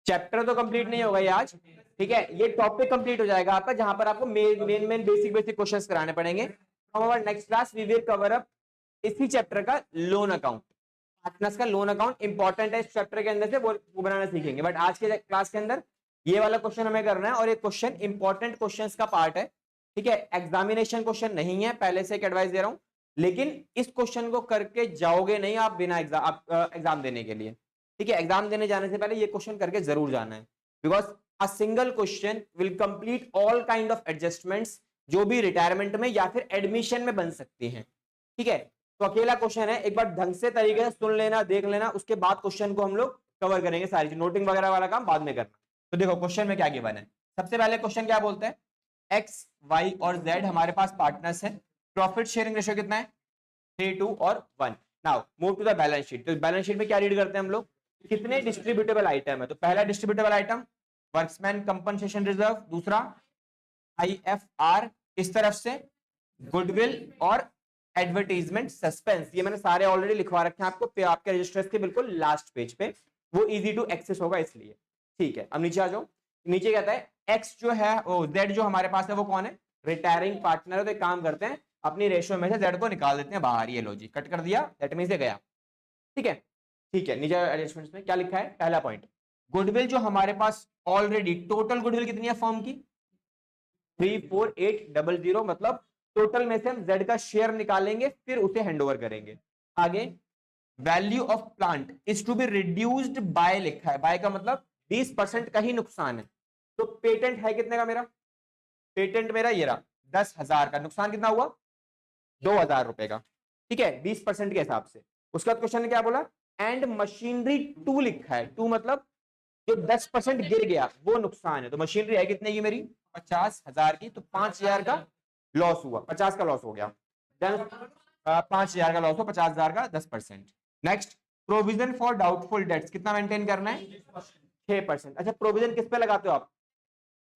Chapter तो complete नहीं होगा ये आज, ठीक है, ये टॉपिक कंप्लीट हो जाएगा आपका, जहां पर आपको main main basic basic questions कराने पड़ेंगे। From our next class we will cover up इसी चैप्टर का लोन अकाउंट। पार्टनर्स का लोन अकाउंट इंपॉर्टेंट है, इस चैप्टर के अंदर से वो बनाना सीखेंगे, बट आज के क्लास के अंदर ये वाला क्वेश्चन हमें करना है, और ये क्वेश्चन इंपॉर्टेंट क्वेश्चंस का पार्ट है, ठीक है। एग्जामिनेशन क्वेश्चन नहीं है, पहले से एक एडवाइस दे रहा हूं, लेकिन इस क्वेश्चन को करके जाओगे नहीं आप बिना एग्जाम देने के लिए, ठीक है। एग्जाम देने जाने से पहले ये क्वेश्चन करके जरूर जाना है, because a single question will complete all kind of adjustments जो भी रिटायरमेंट में या फिर एडमिशन में बन सकती हैं, ठीक है। तो अकेला क्वेश्चन है, एक बार ढंग से तरीके से सुन लेना, देख लेना, उसके बाद क्वेश्चन को हम लोग कवर करेंगे, सारी चीज नोटिंग वगैरह वाला काम बाद में करना। तो देखो क्वेश्चन में क्या गिवन है, सबसे पहले क्वेश्चन क्या बोलते हैं, एक्स वाई और जेड हमारे पास पार्टनर्स है, प्रॉफिट शेयरिंग रेशियो कितना है 3:2 और 1। Now move to the balance sheet. तो बैलेंस शीट में क्या रीड करते हैं हम लोग, कितने डिस्ट्रीब्यूटेबल आइटम है। तो पहला distributable item workman compensation reserve, दूसरा आईएफआर, इस तरफ से गुडविल और एडवर्टीजमेंट सस्पेंस। ये मैंने सारे ऑलरेडी लिखवा रखे हैं आपको आपके रजिस्टर्स के बिल्कुल लास्ट पेज पे, वो इजी टू एक्सेस होगा इसलिए, ठीक है। अब नीचे आ जाओ, नीचे कहता है एक्स जो है वो जेड जो हमारे पास है वो कौन है, रिटायरिंग पार्टनर है। तो एक काम करते हैं अपनी रेशियो में से जेड को निकाल देते हैं बाहर, ये लो जी कट कर दिया, दैट मींस ये गया, ठीक है, ठीक है। नीचे एडजस्टमेंट्स में क्या लिखा है, पहला पॉइंट गुडविल जो हमारे पास ऑलरेडी टोटल गुडविल कितनी है फर्म की 34800, मतलब टोटल में से हम जेड का शेयर निकालेंगे फिर उसे हैंडओवर करेंगे। आगे value of plant is to be reduced by लिखा है, बाय का मतलब 20% का ही नुकसान है। तो पेटेंट है कितने का मेरा, पेटेंट मेरा ये रहा 10,000 का, नुकसान कितना हुआ 2,000 रुपए का, ठीक है, 20% के हिसाब से। उसके बाद क्वेश्चन ने क्या बोला, एंड मशीनरी 2 लिखा है, 2 मतलब जो 10% गिर गया वो नुकसान है। तो मशीनरी है कितने की मेरी 50,000 की, तो 5,000 का लॉस हुआ, 50 का लॉस हो गया, देन 5,000 का लॉस हो, 50,000 का 10%। Next provision for doubtful debts कितना मेंटेन करना है 6%। अच्छा प्रोविजन किस पे लगाते हो आप,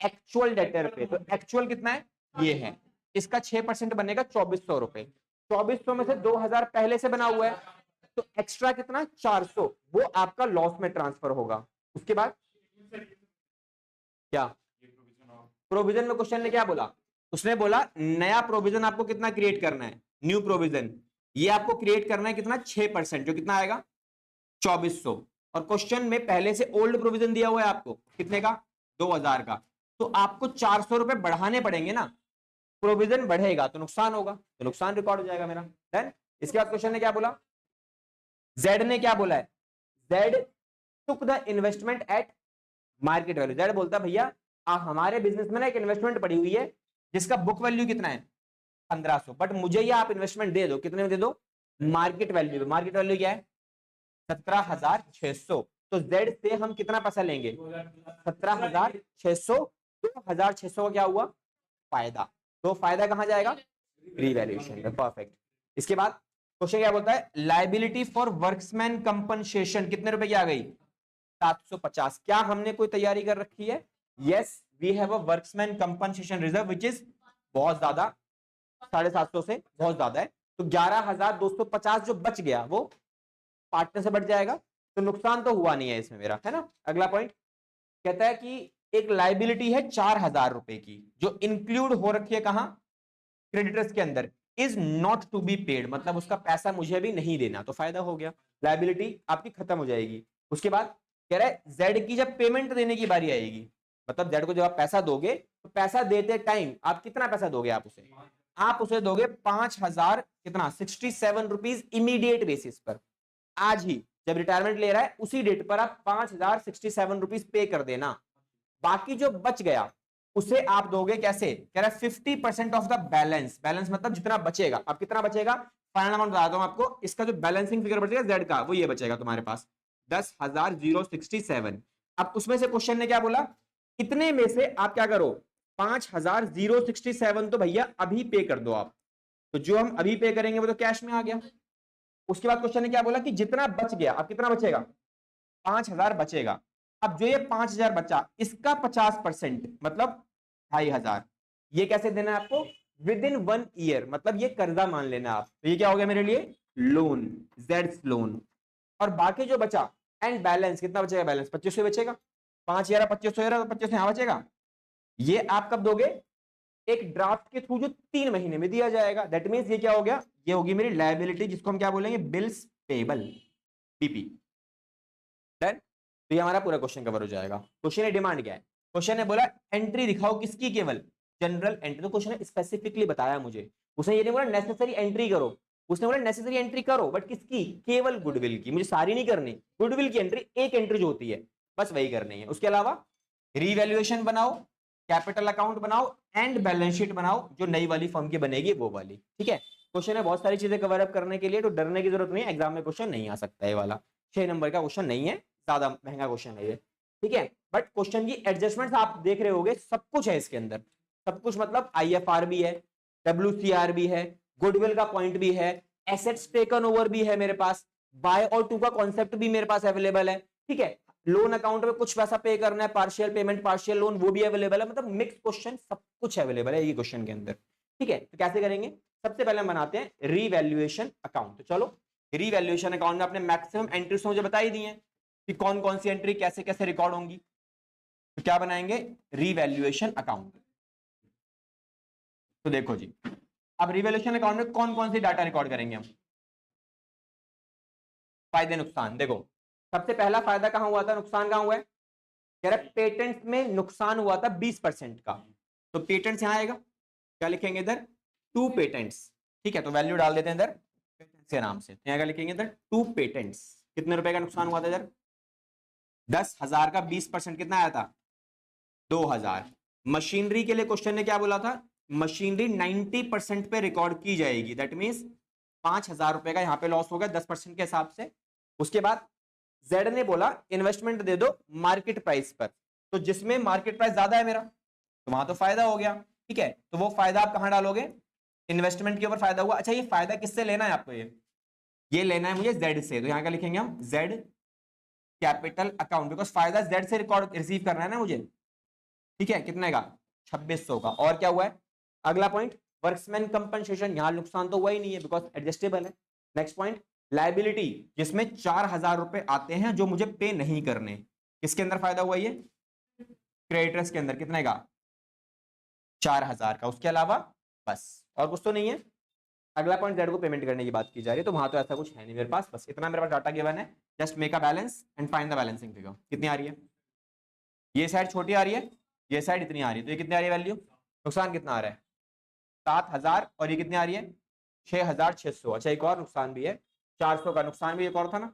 एक्चुअल डेटर पे। तो एक्चुअल कितना है ये है, इसका 6% बनेगा 2,400 रुपए, 2,400 में से 2,000 पहले से बना हुआ है, तो एक्स्ट्रा कितना 400 वो आपका लॉस में ट्रांसफर होगा। उसके बाद क्या प्रोविजन में क्वेश्चन ने क्या बोला, उसने बोला नया प्रोविजन आपको कितना क्रिएट करना है, न्यू प्रोविजन ये आपको क्रिएट करना है कितना 6%, जो कितना आएगा 2,400। और क्वेश्चन में पहले से ओल्ड प्रोविजन दिया हुआ है आपको कितने का 2,000 का, तो आपको 400 रुपए बढ़ाने पड़ेंगे ना, प्रोविजन बढ़ेगा तो नुकसान होगा, तो नुकसान रिकॉर्ड हो जाएगा मेरा। डन। इसके बाद क्वेश्चन ने क्या बोला, जेड ने क्या बोला है, Z took the investment at market value. Z बोलता भैया हमारे बिजनेस में ना एक इन्वेस्टमेंट पड़ी हुई है जिसका बुक वैल्यू कितना है 1,500, बट मुझे ये आप इन्वेस्टमेंट दे दो, कितने में दे दो मार्केट वैल्यू। मार्केट वैल्यू क्या है 17,600। तो जेड से हम कितना पैसा लेंगे 17,600, 2,600 का क्या हुआ फायदा, तो फायदा कहां जाएगा रीवैल्यूएशन में, परफेक्ट। इसके बाद क्वेश्चन क्या बोलता है, लाइबिलिटी फॉर वर्क्समैन कंपनसेशन कितने रुपए की आ गई 750। क्या हमने कोई तैयारी कर रखी है, yes we have a workmen compensation reserve which is बहुत ज्यादा, 750 से बहुत ज्यादा है। तो 11,250 जो बच गया वो पार्टनर से बढ़ जाएगा, तो नुकसान तो हुआ नहीं है इसमें मेरा, है ना। अगला पॉइंट कहता है कि एक लाइबिलिटी है 4,000 रुपए की जो इंक्लूड हो रखी है कहां क्रेडिटर्स के अंदर, is not to be paid, मतलब उसका पैसा मुझे भी नहीं देना, तो फायदा हो गया, लाइबिलिटी आपकी खत्म हो जाएगी। उसके बाद कह रहा है जेड की जब पेमेंट देने की बारी आएगी, मतलब जेड को जब आप पैसा दोगे तो पैसा देते टाइम आप कितना पैसा दोगे, आप उसे दोगे 5,000 कितना 67 रुपीज इमीडिएट बेसिस पर, आज ही जब रिटायरमेंट ले रहा है उसी डेट पर आप 5,067 रुपीज पे कर देना। बाकी जो बच गया उसे आप दोगे कैसे, कह रहा है 50% ऑफ द बैलेंस, बैलेंस मतलब जितना बचेगा, अब कितना बचेगा फाइनल अमाउंट बता दूं आपको, इसका जो बैलेंसिंग फिगर बचेगा जेड का वो ये बचेगा तुम्हारे पास 10,067। अब उसमें से क्वेश्चन ने क्या बोला, इतने में से आप क्या करो 5,067 तो भैया अभी पे कर दो आप, तो जो हम अभी पे करेंगे वो तो कैश में आ गया। उसके बाद क्वेश्चन ने क्या बोला कि जितना बच गया, अब कितना बचेगा 5,000 बचेगा, अब जो ये 5,000 बचा इसका 50% मतलब 2,500, ये कैसे देना है आपको विद इन 1 ईयर, मतलब ये कर्जा मान लेना आप, तो ये क्या हो गया मेरे लिए लोन, जेड्स लोन। और बाकी जो बचा एंड बैलेंस कितना बचेगा, बैलेंस 2500 बचेगा, 5,000 2500 तो 2500 यहाँ बचेगा। ये आप कब दोगे? एक ड्राफ्ट के थ्रू जो 3 महीने में दिया जाएगा। दैट मीन्स ये क्या हो गया? ये होगी मेरी लायबिलिटी, जिसको हम क्या बोलेंगे? Bills payable, BP. डन। तो ये हमारा पूरा क्वेश्चन कवर हो जाएगा। क्वेश्चन ने डिमांड क्या है? क्वेश्चन ने बोला एंट्री दिखाओ किसकी? केवल जनरल एंट्री। तो क्वेश्चन ने स्पेसिफिकली बताया मुझे, उसने ये नहीं बोला नेसेसरी एंट्री करो, उसने बोला नेसेसरी एंट्री करो बट किसकी? केवल गुडविल की। मुझे सारी नहीं करनी, गुडविल की एंट्री, एक एंट्री जो होती है बस वही करनी है। उसके अलावा रीवैल्यूएशन बनाओ, कैपिटल अकाउंट बनाओ एंड बैलेंस शीट बनाओ, जो नई वाली फर्म की बनेगी वो वाली। ठीक है, क्वेश्चन है बहुत सारी चीजें कवर अप करने के लिए, तो डरने की जरूरत नहीं है। एग्जाम में क्वेश्चन नहीं आ सकता है वाला, 6 नंबर का क्वेश्चन नहीं है, ज्यादा महंगा क्वेश्चन नहीं है। ठीक है, बट क्वेश्चन की एडजस्टमेंट्स आप देख रहे होगे, सब कुछ है इसके अंदर। सब कुछ मतलब IFR भी है, WCR भी है, गुडविल का पॉइंट भी है, एसेट्स टेकन ओवर भी है मेरे पास, बाय और टू का कॉन्सेप्ट भी मेरे पास अवेलेबल है। ठीक है, लोन अकाउंट में कुछ पैसा पे करना है, पार्शियल पेमेंट, पार्शियल लोन, वो भी अवेलेबल है। मतलब मिक्स क्वेश्चन, सब कुछ अवेलेबल है ये क्वेश्चन के अंदर। ठीक है, तो कैसे करेंगे? सबसे पहले हम बनाते हैं रीवैल्यूएशन अकाउंट। तो चलो, रीवैल्यूएशन अकाउंट में आपने मैक्सिमम एंट्रीज मुझे बताई दी है कि कौन कौन सी एंट्री कैसे कैसे रिकॉर्ड होंगी। तो क्या बनाएंगे? Revaluation account. तो देखो जी, अब रीवैल्यूएशन अकाउंट में कौन कौन सी डाटा रिकॉर्ड करेंगे हम? फायदे नुकसान। देखो, सबसे पहला फायदा कहां हुआ था, नुकसान कहां हुआ है? कह रहा पेटेंट्स में नुकसान हुआ था 20% का। तो पेटेंट्स यहां आएगा, क्या लिखेंगे इधर? 2 पेटेंट्स। ठीक है, तो वैल्यू डाल देते हैं इधर पेटेंट्स के नाम से। तो यहां क्या लिखेंगे इधर? 2 पेटेंट्स। कितने रुपए का नुकसान हुआ था इधर? 10,000 का 20% कितना आया था? 2,000। मशीनरी के लिए क्वेश्चन ने क्या बोला था? मशीनरी 90% पे रिकॉर्ड की जाएगी। दैट मीन्स 5,000 रुपए का यहां पे लॉस होगा 10% के हिसाब से। उसके बाद जेड ने बोला इन्वेस्टमेंट दे दो मार्केट प्राइस पर, तो जिसमें मार्केट प्राइस ज्यादा है मेरा, तो वहां तो फायदा हो गया। ठीक है, तो वो फायदा आप कहां डालोगे? इन्वेस्टमेंट के ऊपर फायदा हुआ। अच्छा, ये फायदा किससे लेना है आपको? ये लेना है मुझे जेड से। तो यहां क्या लिखेंगे हम? जेड कैपिटल अकाउंट, बिकॉज फायदा जेड से रिकॉर्ड रिसीव करना है ना मुझे। ठीक है, कितने का? 2600 का। और क्या हुआ है? अगला पॉइंट, वर्क्समैन कंपनसेशन। यहां नुकसान तो हुआ ही नहीं है बिकॉज एडजस्टेबल है। नेक्स्ट पॉइंट, लायबिलिटी, जिसमें 4,000 रुपए आते हैं जो मुझे पे नहीं करने। किसके अंदर फायदा हुआ? ये क्रेडिटर्स के अंदर। कितने का? 4,000 का। उसके अलावा बस और कुछ तो नहीं है। अगला पॉइंट, जेड को पेमेंट करने की बात की जा रही है, तो वहां तो ऐसा कुछ है नहीं मेरे पास। बस इतना मेरे पास डाटा गिवन है। Just make a balance and find the balancing figure. कितनी आ रही है? ये साइड छोटी आ रही है, ये साइड इतनी आ रही है, तो ये कितनी आ रही है वैल्यू? नुकसान कितना आ रहा है? 7,000। और ये कितनी आ रही है? 6,600। अच्छा, एक और नुकसान भी है, 400 का नुकसान भी एक और था ना,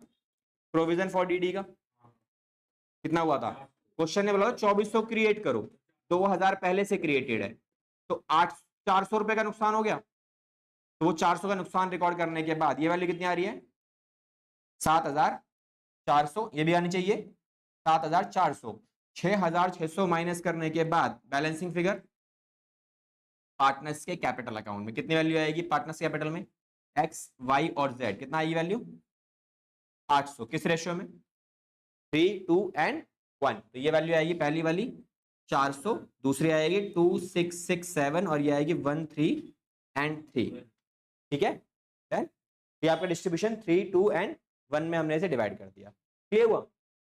प्रोविजन फॉर डीडी का। कितना हुआ था? क्वेश्चन ने बोला 2400 क्रिएट करो, 2,000 पहले से क्रिएटेड है, तो 400 रुपए का नुकसान हो गया। तो वो 400 का नुकसान रिकॉर्ड करने के बाद ये वैल्यू कितनी आ रही है? 7,400। ये भी आनी चाहिए 7,400। 6,600 माइनस करने के बाद बैलेंसिंग फिगर पार्टनर्स के कैपिटल अकाउंट में कितनी वैल्यू आएगी? पार्टनर्स कैपिटल में एक्स, वाई और जेड कितना आएगी वैल्यू? 800। किस रेशियो में? 3, 2 एंड 1। तो ये वैल्यू आएगी पहली वाली 400, दूसरी आएगी 2, 6, 6, 7 और ये आएगी 1, 3 एंड 3। ठीक है, ये आपका डिस्ट्रीब्यूशन 3, 2 एंड 1 में हमने इसे डिवाइड कर दिया। क्लियर हुआ?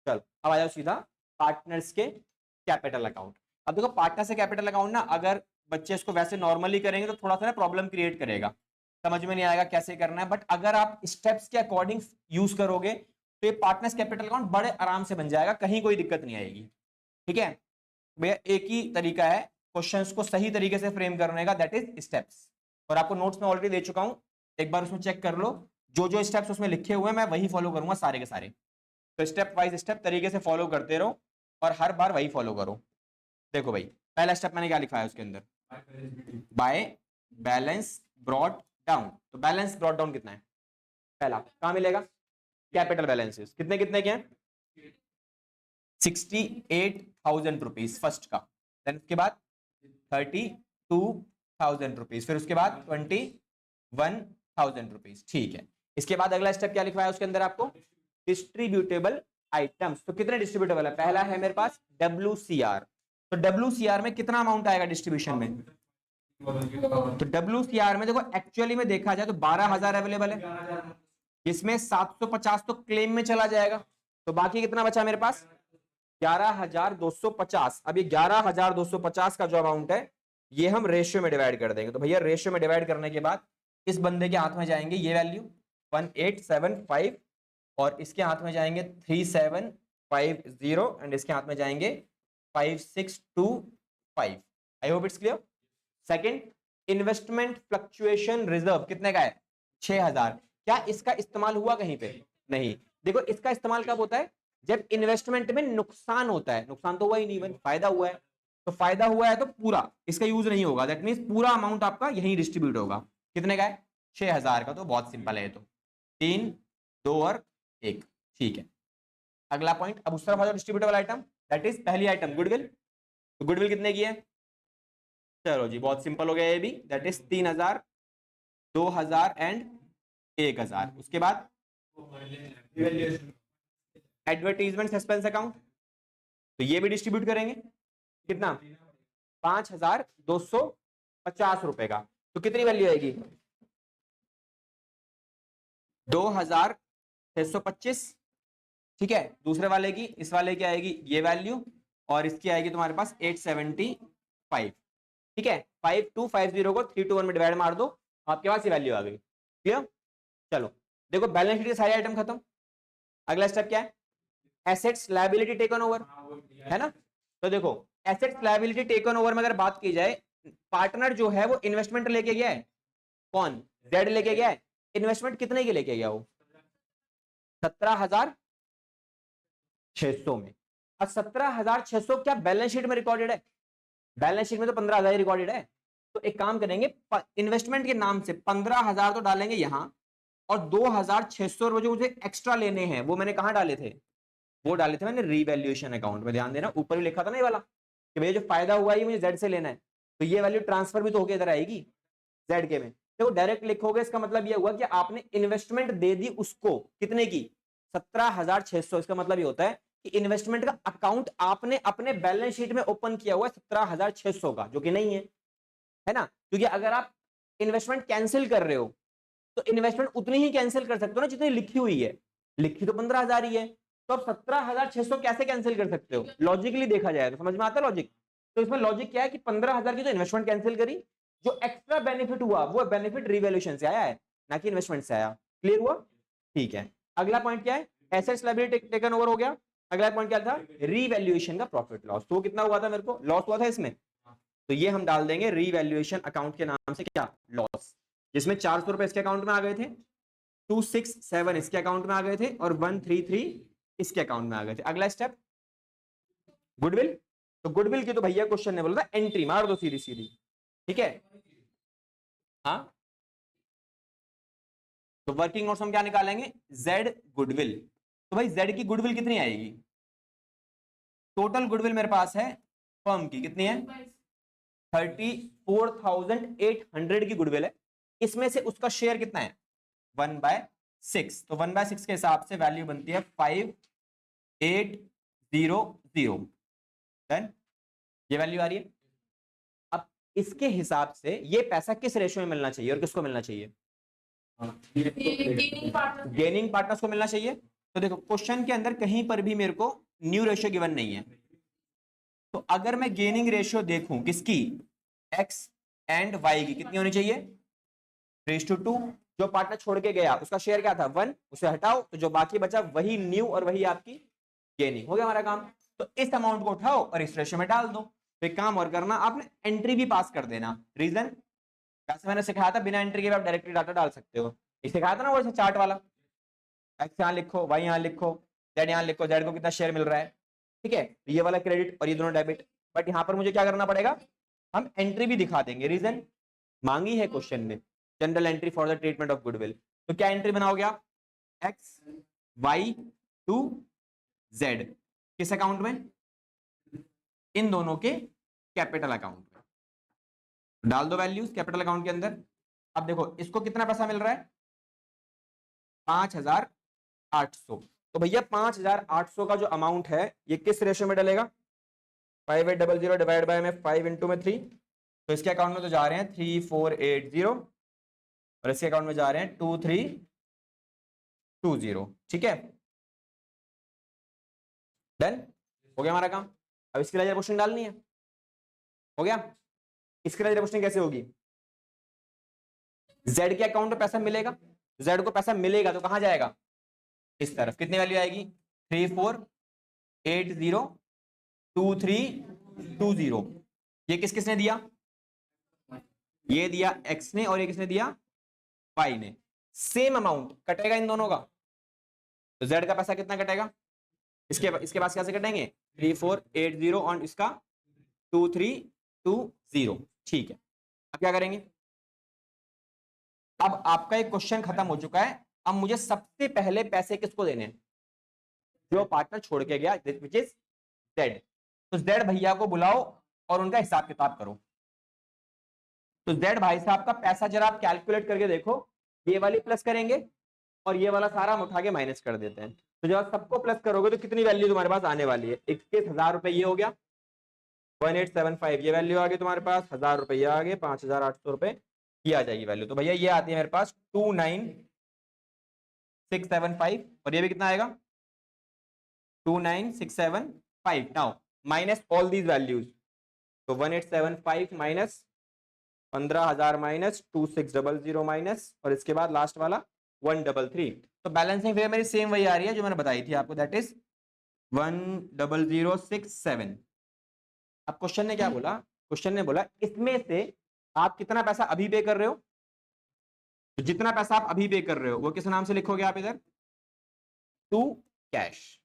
चलो, अब आ जाओ सीधा पार्टनर्स के कैपिटल अकाउंट। अब देखो, पार्टनर्स के कैपिटल अकाउंट ना, अगर बच्चे इसको वैसे नॉर्मली करेंगे तो थोड़ा सा ना प्रॉब्लम क्रिएट करेगा, समझ में नहीं आएगा कैसे करना है। बट अगर आप स्टेप्स के अकॉर्डिंग यूज करोगे तो ये पार्टनर्स कैपिटल अकाउंट बड़े आराम से बन जाएगा, कहीं कोई दिक्कत नहीं आएगी। ठीक है भैया, एक ही तरीका है क्वेश्चंस को सही तरीके से फ्रेम करने का, दैट इज स्टेप्स। और आपको नोट्स में ऑलरेडी दे चुका हूं, एक बार उसमें चेक कर लो। जो जो स्टेप्स उसमें लिखे हुए हैं मैं वही फॉलो करूंगा सारे के सारे। तो स्टेप वाइज स्टेप तरीके से फॉलो करते रहो और हर बार वही फॉलो करो। देखो भाई, पहला स्टेप मैंने क्या लिखा है उसके अंदर? By balance brought down. तो बैलेंस ब्रॉट डाउन कितना है? पहला कहां मिलेगा? कैपिटल बैलेंसेस कितने कितने के हैं? 68,000 रुपीज फर्स्ट का। देन उसके बाद 32,000 रुपीज, फिर उसके बाद 21,000 रुपीज। ठीक है, इसके बाद अगला स्टेप क्या लिखवाया उसके अंदर आपको? Distributable items. तो कितने डिस्ट्रीब्यूटेबल है? पहला है मेरे पास WCR। तो WCR में कितना अमाउंट आएगा डिस्ट्रीब्यूशन में? तो WCR में देखो, एक्चुअली में देखा जाए तो 12,000 अवेलेबल है, इसमें 750 तो क्लेम में चला जाएगा, तो बाकी कितना बचा मेरे पास? 11,250। अब ये 11,250 का जो अमाउंट है ये हम रेशियो में डिवाइड कर देंगे। तो भैया रेशियो में डिवाइड करने के बाद इस बंदे के हाथ में जाएंगे ये वैल्यू 1875 और इसके हाथ में जाएंगे 3750 एंड इसके हाथ में जाएंगे 5625। I hope it's clear. Second, investment fluctuation reserve कितने का है? 6000। क्या इसका इस्तेमाल हुआ कहीं पे? नहीं। देखो इसका इस्तेमाल कब होता है? जब इन्वेस्टमेंट में नुकसान होता है। नुकसान तो हुआ ही नहीं, फायदा हुआ है। तो फायदा हुआ है तो पूरा इसका यूज नहीं होगा, दैट मींस पूरा अमाउंट आपका यहीं डिस्ट्रीब्यूट होगा। कितने का है? 6000 का। तो बहुत सिंपल है, तो 3, 2 और 1। ठीक है। अगला पॉइंट, अब उस तरफ आ जाओ डिस्ट्रीब्यूटेबल आइटम, दैट इज पहली आइटम गुडविल। तो गुडविल कितने की है? चलो जी बहुत सिंपल हो गया ये भी, दैट इज 3000, 2000 एंड 1000। उसके बाद एडवर्टीजमेंट सस्पेंस अकाउंट, तो ये भी डिस्ट्रीब्यूट करेंगे। कितना? 5250 रुपए का। तो कितनी वैल्यू आएगी? 2625। ठीक है। दूसरे वाले की, इस वाले की आएगी ये वैल्यू और इसकी आएगी तुम्हारे पास 875। ठीक है। 5250 को 321 में डिवाइड मार दो, आपके पास ये वैल्यू आ गई। क्लियर? चलो देखो बैलेंस शीट के सारे आइटम खत्म। अगला स्टेप क्या है? एसेट्स लायबिलिटी टेकन ओवर, है ना। तो देखो एसेट्स लायबिलिटी टेकन ओवर में अगर बात की जाए, पार्टनर जो है वो इन्वेस्टमेंट लेके गया है। कौन? जेड लेके गया है। इन्वेस्टमेंट कितने की लेके गया वो? 17,600 में। अब 17,600 क्या बैलेंस शीट में रिकॉर्डेड है? बैलेंस शीट में तो 15,000 रिकॉर्डेड है। तो एक काम करेंगे, इन्वेस्टमेंट के नाम से 15,000 तो डालेंगे यहां, और 2,600 रुपए जो मुझे एक्स्ट्रा लेने हैं वो मैंने कहां डाले थे? वो डाले थे मैंने रीवैल्यूएशन अकाउंट में। ध्यान देना, ऊपर भी लिखा था ना ये वाला कि भैया जो फायदा हुआ है ये मुझे जेड से लेना है, तो ये वैल्यू ट्रांसफर भी तो होके इधर आएगी जेड के में। देखो डायरेक्ट लिखोगे, इसका मतलब ये हुआ कि आपने इन्वेस्टमेंट दे दी उसको, कितने की? 17,600। इसका मतलब ये होता है कि इन्वेस्टमेंट का अकाउंट आपने अपने बैलेंस शीट में ओपन किया हुआ है 17,600 का, जो कि नहीं है ना। क्योंकि अगर आप इन्वेस्टमेंट कैंसिल कर रहे हो तो इन्वेस्टमेंट उतनी ही कैंसिल कर सकते हो ना जितनी लिखी हुई है। लिखी तो 15,000 ही है, तो आप 17,600 कैसे कैंसिल कर सकते हो? लॉजिकली देखा जाए तो समझ में आता है लॉजिक। तो इसमें लॉजिक क्या है कि 15,000 की जो इन्वेस्टमेंट कैंसिल करी, जो एक्स्ट्रा बेनिफिट हुआ वो बेनिफिट रिवैल्यूएशन से आया है, ना कि इन्वेस्टमेंट से आया। क्लियर हुआ? ठीक है। अगला पॉइंट क्या है? एसेट्स लायबिलिटी टेकन ओवर हो गया। अगला पॉइंट क्या था? रीवैल्यूएशन का प्रॉफिट लॉस। तो कितना हुआ था? मेरे को लॉस हुआ था इसमें, तो ये हम डाल देंगे रीवैल्यूएशन अकाउंट के नाम से, क्या? लॉस। जिसमें 400 रुपए इसके अकाउंट में आ गए थे, 267 इसके अकाउंट में आ गए थे और 133 इसके अकाउंट में आ गए थे। अगला स्टेप गुडविल। तो गुडविल की तो भैया क्वेश्चन ने बोला था एंट्री मार दो सीधी सीधी। ठीक है। हाँ, तो वर्किंग नोट्स हम क्या निकालेंगे? Z goodwill. तो भाई जेड की गुडविल कितनी आएगी? टोटल गुडविल मेरे पास है फर्म की, कितनी है? 34,800 की गुडविल है। इसमें से उसका शेयर कितना है? 1/6। तो 1/6 के हिसाब से वैल्यू बनती है 5800। डन, ये वैल्यू आ रही है। अब इसके हिसाब से ये पैसा किस रेशियो में मिलना चाहिए और किसको मिलना चाहिए? गेनिंग पार्टनर्स को मिलना चाहिए। तो देखो क्वेश्चन के अंदर कहीं पर भी मेरे को न्यू रेशियो गिवन नहीं है। तो अगर मैं गेनिंग रेशियो देखूं किसकी? एक्स एंड वाई की, कितनी होनी चाहिए? 3:2। जो पार्टनर छोड़ के गया उसका शेयर क्या था? 1, उसे हटाओ तो जो बाकी बचा वही न्यू और वही आपकी गेनिंग। हो गया हमारा काम। तो इस अमाउंट को उठाओ और इस रेशियो में डाल दो। तो एक काम और करना, आपने एंट्री भी पास कर देना। रीजन जैसे मैंने सिखाया था, बिना एंट्री के आप डायरेक्टली डाटा डाल सकते हो। ये सिखाया था ना वो चार्ट वाला, एक्स यहाँ लिखो, वाई यहाँ लिखो, जेड यहाँ लिखो, जेड को कितना शेयर मिल रहा है। ठीक है, तो ये वाला क्रेडिट और ये दोनों डेबिट। बट यहाँ पर मुझे क्या करना पड़ेगा? हम एंट्री भी दिखा देंगे। रीजन मांगी है क्वेश्चन में, general entry for the treatment of goodwill. तो क्या एंट्री बनाओगे आप? एक्स वाई टू जेड, किस अकाउंट में? इन दोनों के कैपिटल अकाउंट में डाल दो वैल्यूज कैपिटल अकाउंट के अंदर। अब देखो इसको कितना पैसा मिल रहा है? 5,800। तो भैया 5,800 का जो अमाउंट है ये किस रेशियो में डलेगा? 5800 डिवाइड बाय में 5 इंटू में 3। तो इसके अकाउंट में तो जा रहे हैं 3480 और इसके अकाउंट में जा रहे हैं 2320। ठीक है, डन। हो गया हमारा काम। अब इसके लिए पोस्टिंग डालनी है, हो गया। इसके लिए पोस्टिंग कैसे होगी? जेड के अकाउंट में पैसा मिलेगा, जेड को पैसा मिलेगा तो कहां जाएगा? इस तरफ। कितनी वैल्यू आएगी? 34802320। ये किस किसने दिया? ये दिया एक्स ने और ये किसने दिया? वाई ने। सेम अमाउंट कटेगा इन दोनों का, तो जेड का पैसा कितना कटेगा? इसके पास कैसे कटेंगे? 3480 और इसका 2320। ठीक है, अब क्या करेंगे? अब आपका एक क्वेश्चन खत्म हो चुका है। अब मुझे सबसे पहले पैसे किसको देने हैं? जो पार्टनर छोड़ के गया, विच इज जेड। तो जेड भैया को बुलाओ और उनका हिसाब किताब करो। तो जेड भाई साहब का पैसा जरा आप कैलकुलेट करके देखो। ये वाली प्लस करेंगे और ये वाला सारा हम उठा के माइनस कर देते हैं। तो जब आप सबको प्लस करोगे तो कितनी वैल्यू तुम्हारे पास आने वाली है? 21,000 रुपए ये हो गया, 1875 ये वैल्यू आ गई तुम्हारे पास, 1000 रुपये आ गए, 5800 रुपए ये आ जाएगी वैल्यू। तो भैया ये आती है मेरे पास 29675 और ये भी कितना आएगा? 29675। Now minus all these values. तो 1875 माइनस 15,000 माइनस 2600 माइनस और इसके बाद लास्ट वाला 133। तो बैलेंसिंग फिगर मेरी सेम वही आ रही है जो मैंने बताई थी आपको, दैट इज 10067। अब क्वेश्चन ने क्या बोला? क्वेश्चन ने बोला इसमें से आप कितना पैसा अभी पे कर रहे हो? तो जितना पैसा आप अभी पे कर रहे हो वो किस नाम से लिखोगे आप इधर? To cash.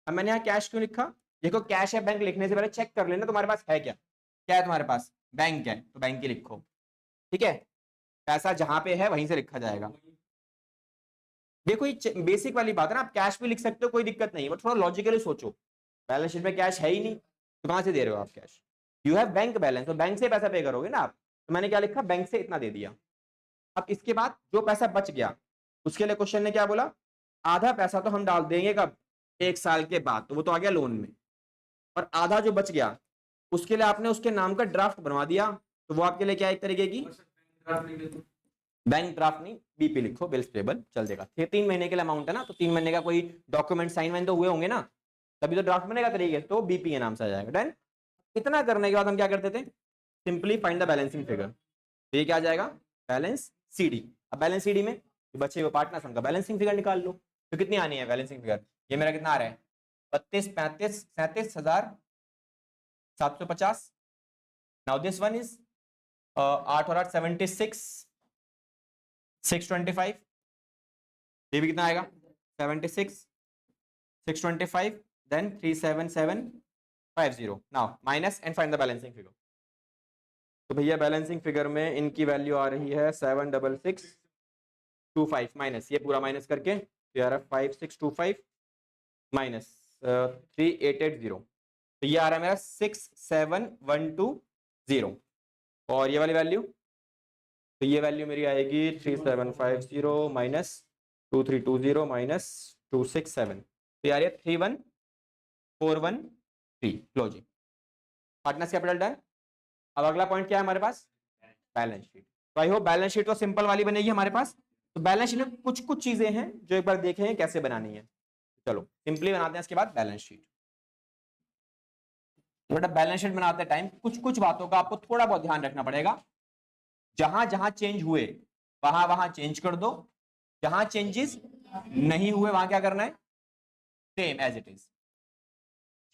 अब मैंने यहाँ कैश क्यों लिखा? देखो कैश है बैंक लिखने से पहले चेक कर लेना तुम्हारे पास है क्या। क्या है तुम्हारे पास? बैंक है, तो बैंक ही लिखो। ठीक है, पैसा जहां पे है वहीं से लिखा जाएगा। देखो ये बेसिक वाली बात है ना, आप कैश भी लिख सकते हो, कोई दिक्कत नहीं, बट थोड़ा लॉजिकली सोचो। बैलेंस शीट में कैश है ही नहीं तो कहां से दे रहे हो आप cash? You have bank balance, तो बैंक से पैसा पे करोगे ना आप। तो मैंने क्या लिखा? बैंक से इतना दे दिया। अब इसके बाद जो पैसा बच गया उसके लिए क्वेश्चन ने क्या बोला? आधा पैसा तो हम डाल देंगे कब? 1 साल के बाद, तो वो तो आ गया लोन में। और आधा जो बच गया उसके लिए आपने उसके नाम का ड्राफ्ट बनवा दिया, तो वो आपके लिए क्या एक तरीके की बैंक ड्राफ्ट नहीं, बीपी लिखो, बिल्स पेबल, चल देगा। 3 महीने के लिए अमाउंट है ना, तो 3 महीने का कोई डॉक्यूमेंट साइन वाइन तो हुए होंगे ना, तभी तो ड्राफ्ट बनेगा तरीके, तो बीपी के नाम से आ जाएगा। डन। इतना करने के बाद हम क्या करते थे? Simply find the balancing figure. तो ये क्या आ जाएगा? Balance CD. अब बैलेंस सीडी में बचे हुए पार्टनर्स उनका बैलेंसिंग फिगर निकाल लो। तो कितनी आनी है बैलेंसिंग फिगर? ये मेरा कितना आ रहा है? 32, 35, 37,750। नाउ दिस वन इज 8 और 8 76, 625। ये भी कितना आएगा? 76, 625, then 37750। Now minus and find the balancing figure. तो भैया बैलेंसिंग फिगर में इनकी वैल्यू आ रही है 76625 माइनस ये पूरा माइनस करके तो यार 5625 माइनस 3880, तो ये आ रहा है मेरा 67120। और ये वाली वैल्यू, तो ये वैल्यू मेरी आएगी 3750 माइनस 2320 माइनस 267, तो यार ये 31413। लो जी, पार्टनर्स कैपिटल डन। अब अगला पॉइंट क्या है हमारे पास? Balance sheet. तो आई होप बैलेंस शीट तो सिंपल वाली बनेगी हमारे पास। तो बैलेंस शीट में कुछ कुछ चीजें हैं जो एक बार देखें कैसे बनानी है। चलो सिंपली बनाते हैं, इसके बाद बैलेंस शीट। बेटा बैलेंस शीट बनाते टाइम कुछ कुछ बातों का आपको थोड़ा बहुत ध्यान रखना पड़ेगा। जहां जहां चेंज हुए वहां वहां चेंज कर दो, जहां चेंजेस नहीं हुए वहां क्या करना है? Same as it is.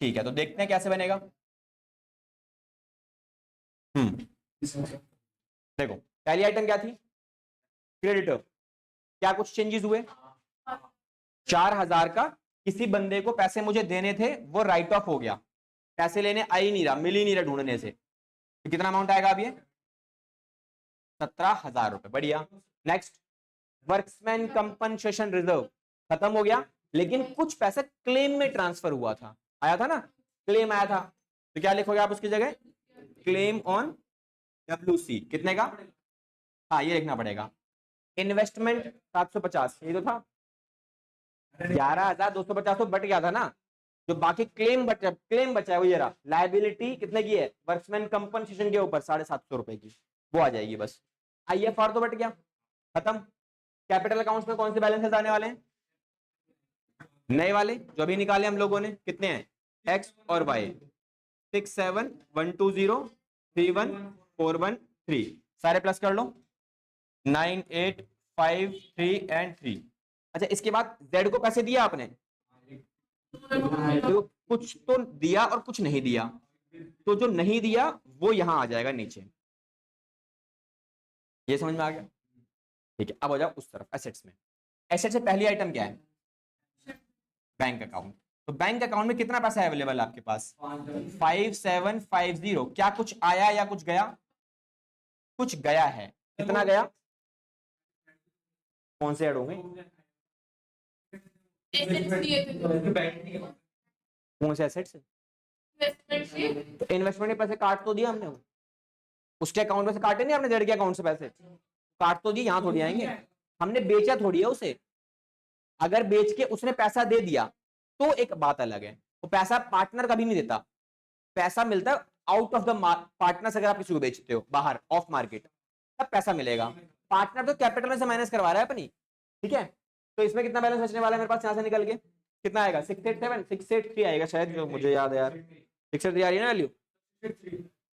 ठीक है, तो देखते हैं कैसे बनेगा। देखो पहली आइटम क्या थी? क्रेडिटर। क्या कुछ चेंजेस हुए? 4000 का किसी बंदे को पैसे मुझे देने थे, वो राइट ऑफ हो गया, पैसे लेने आ ही नहीं रहा, मिल ही नहीं रहा ढूंढने से। तो कितना अमाउंट आएगा अब? ये 17,000 रुपए। बढ़िया। नेक्स्ट, वर्क्समैन कंपनसेशन रिजर्व खत्म हो गया, लेकिन कुछ पैसा क्लेम में ट्रांसफर हुआ था, आया था ना, क्लेम आया था, तो क्या लिखोगे आप उसकी जगह? Claim on WC। कितने का? हाँ ये लिखना पड़ेगा। इन्वेस्टमेंट 750, ये तो था। 11,250 तो बट गया था ना, जो बाकी क्लेम बचा है वो ये रहा। लायबिलिटी कितने की है? वर्क्समैन कंपनसेशन के ऊपर 750 रुपए की, वो आ जाएगी बस। IFR तो बट गया, खत्म। कैपिटल अकाउंट्स में कौन से बैलेंसेस आने वाले हैं? नए वाले जो अभी निकाले हम लोगों ने, कितने हैं? x और y 6712031413 सारे प्लस कर लो 9 8 5 3 एंड 3। अच्छा इसके बाद z को कैसे दिया आपने, तो कुछ तो दिया और कुछ नहीं दिया, तो जो नहीं दिया वो यहां आ जाएगा नीचे, ये समझ में आ गया। ठीक है अब हो जाओ उस तरफ एसेट्स में। एसेट से पहली आइटम क्या है, बैंक अकाउंट। तो बैंक अकाउंट में कितना पैसा अवेलेबल है आपके पास 5750। क्या कुछ आया या कुछ गया, कुछ गया है, कितना गया, कौन से ऐड होंगे, कौन से एसेट्स, तो इन्वेस्टमेंट के पैसे काट तो दिया हमने, उसके अकाउंट में से काटे नहीं आपने, जेड के अकाउंट से पैसे काट तो दिए, यहां थोड़ी आएंगे, हमने बेचा थोड़ी है उसे। अगर बेच के उसने पैसा दे दिया तो एक बात अलग है, वो पैसा पार्टनर कभी नहीं देता, पैसा मिलता है आउट ऑफ द पार्टनर। अगर आप किसी को बेचते हो बाहर ऑफ मार्केट तब पैसा मिलेगा, पार्टनर तो कैपिटल में से माइनस करवा रहा है अपनी। ठीक है तो इसमें कितना बैलेंस बचने वाला है मेरे पास यहां से निकल के, कितना आएगा 683 आएगा शायद, जो मुझे याद है यार 683 आ रही है ना वैल्यू,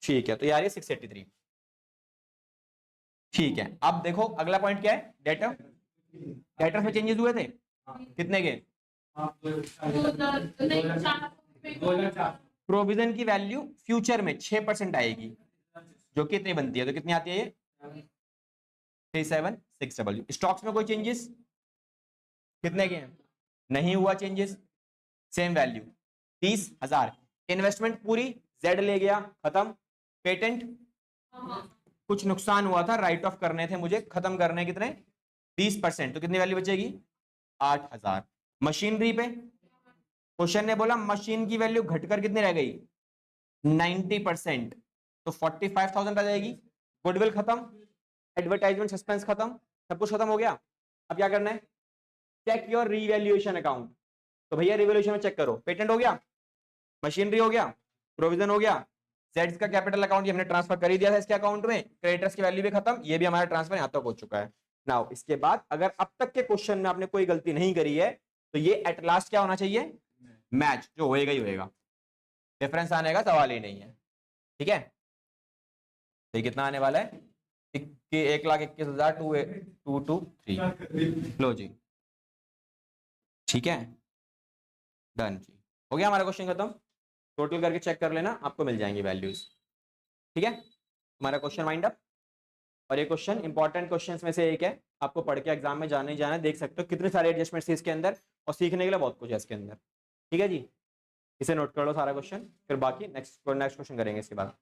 ठीक है तो यार ये 683। ठीक है अब देखो अगला पॉइंट क्या है, डेटर। डेटर में चेंजेस हुए थे कितने के, प्रोविजन की वैल्यू फ्यूचर में 6% आएगी, जो कि इतनी बनती है, तो कितनी आती है ये 3760। स्टॉक्स में कोई चेंजेस कितने के हैं, नहीं हुआ चेंजेस, सेम वैल्यू 30,000। इन्वेस्टमेंट पूरी जेड ले गया खत्म। पेटेंट कुछ नुकसान हुआ था, राइट ऑफ करने थे मुझे, खत्म करने कितने 20%, तो कितनी वैल्यू बचेगी 8,000। मशीनरी पे क्वेश्चन ने बोला मशीन की वैल्यू घटकर कितनी रह गई 90%, तो 45,000 आ जाएगी। गुडविल खत्म, एडवर्टाइजमेंट सस्पेंस खत्म, सब कुछ खत्म हो गया। अब क्या करना है, चेक योर रीवैल्यूएशन अकाउंट। तो भैया रिवैल्यूएशन में चेक करो, पेटेंट हो गया, मशीनरी हो गया, प्रोविजन हो गया, जेड्स का कैपिटल अकाउंट ये हमने ट्रांसफर कर ही दिया था इसके अकाउंट में, क्रेडिटर्स की वैल्यू भी खत्म, ये भी हमारा ट्रांसफर यहां तक हो चुका है। नाउ इसके बाद अगर अब तक के क्वेश्चन में आपने कोई गलती नहीं करी है तो ये एट लास्ट क्या होना चाहिए, मैच, जो होएगा ही होएगा, डिफरेंस आने का सवाल ही नहीं है। ठीक है तो कितना आने वाला है 1,21,223। लो जी ठीक है डन जी, हो गया हमारा क्वेश्चन खत्म। टोटल करके चेक कर लेना, आपको मिल जाएंगी वैल्यूज। ठीक है हमारा क्वेश्चन वाइंड अप। और ये क्वेश्चन इंपॉर्टेंट क्वेश्चंस में से एक है, आपको पढ़ के एग्जाम में जाने ही जाना है, देख सकते हो कितने सारे एडजस्टमेंट्स इसके अंदर, और सीखने के लिए बहुत कुछ है इसके अंदर। ठीक है जी, इसे नोट कर लो सारा क्वेश्चन, फिर बाकी नेक्स्ट क्वेश्चन करेंगे इसके बाद।